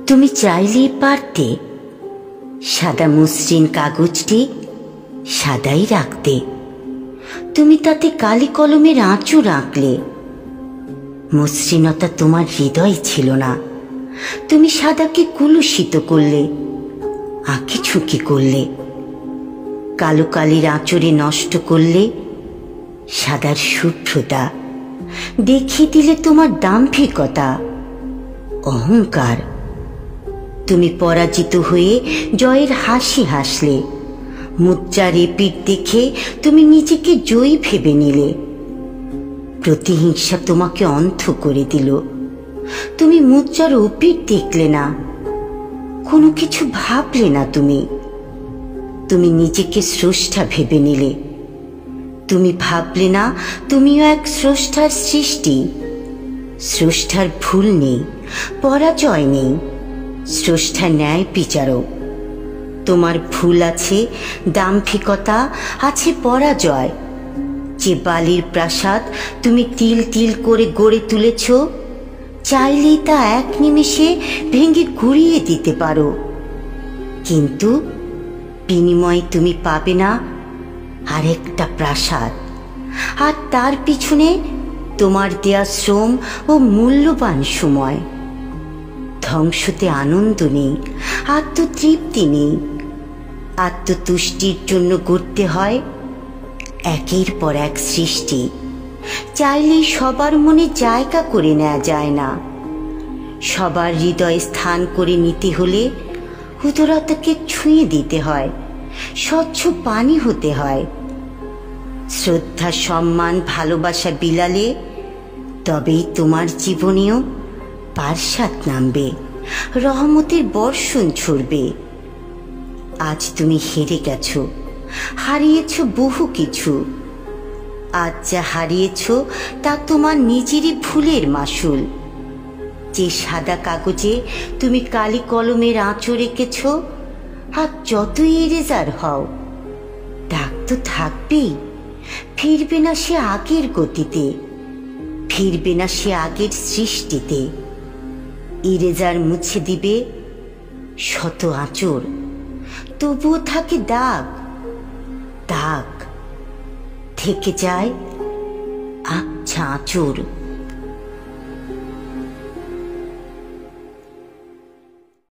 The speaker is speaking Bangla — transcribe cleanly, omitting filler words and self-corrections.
তুমি চাইলেই পারতে সাদা মসৃণ কাগজটি সাদাই রাখতে। তুমি তাতে কালি কলমের আঁচড় আঁকলে। মসৃণতা তোমার হৃদয় ছিল না। তুমি সাদাকে কুলুষিত করলে, আঁকি ঝুঁকি করলে। কালো কালির আঁচড়ে নষ্ট করলে সাদার শুভ্রতা। দেখিয়ে দিলে তোমার দাম্ভিকতা, অহংকার। তুমি পরাজিত হয়ে জয়ের হাসি হাসলে। মুদ্রার এপিঠ দেখে তুমি নিজেকে জয়ী ভেবে নিলে। প্রতিহিংসা তোমাকে অন্ধ করে দিল। তুমি মুদ্রার ওপিঠ দেখলে না, কোনো কিছু ভাবলে না। তুমি নিজেকে স্রষ্টা ভেবে নিলে। তুমি ভাবলে না তুমিও এক স্রষ্টার সৃষ্টি। স্রষ্টার ভুল নেই, পরাজয় নেই, স্রষ্টা ন্যায় বিচারক। তোমার ভুল আছে, দাম্ভিকতা আছে, পরাজয়। যে বালির প্রাসাদ তুমি তিল তিল করে গড়ে তুলেছ, চাইলেই তা এক নিমেষে ভেঙে গুঁড়িয়ে দিতে পারো। কিন্তু বিনিময়ে তুমি পাবে না আরেকটা প্রাসাদ, আর তার পিছনে তোমার দেয়া শ্রম ও মূল্যবান সময়। ধ্বংসতে আনন্দ নেই, আত্মতৃপ্তি নেই। আত্মতুষ্টির জন্য গড়তে হয় একের পর এক সৃষ্টি। চাইলেই সবার মনে জায়গা করে নেওয়া যায় না। সবার হৃদয়ে স্থান করে নিতে হলে উদারতাকে ছুঁয়ে দিতে হয়, স্বচ্ছ পানি হতে হয়। শ্রদ্ধা, সম্মান, ভালোবাসা বিলালে তবেই তোমার জীবনেও পারসাত নামবে, রহমতের বর্ষণ ছড়বে। আজ তুমি হেরে গেছ, হারিয়েছ বহু কিছু। আজ যা হারিয়েছ তা তোমার নিজেরই ভুলের মাসুল। যে সাদা কাগজে তুমি কালি কলমের আঁচড় এঁকেছ, আর যতই ইরেজার হও, দাগ তো থাকবেই। ফিরবে না সে আগের গতিতে, ফিরবে না সে আগের সৃষ্টিতে। ইরেজার মুছে দিবে শত আঁচড়, তবুও থাকে দাগ। দাগ থেকে যায় আচ্ছা আঁচড়।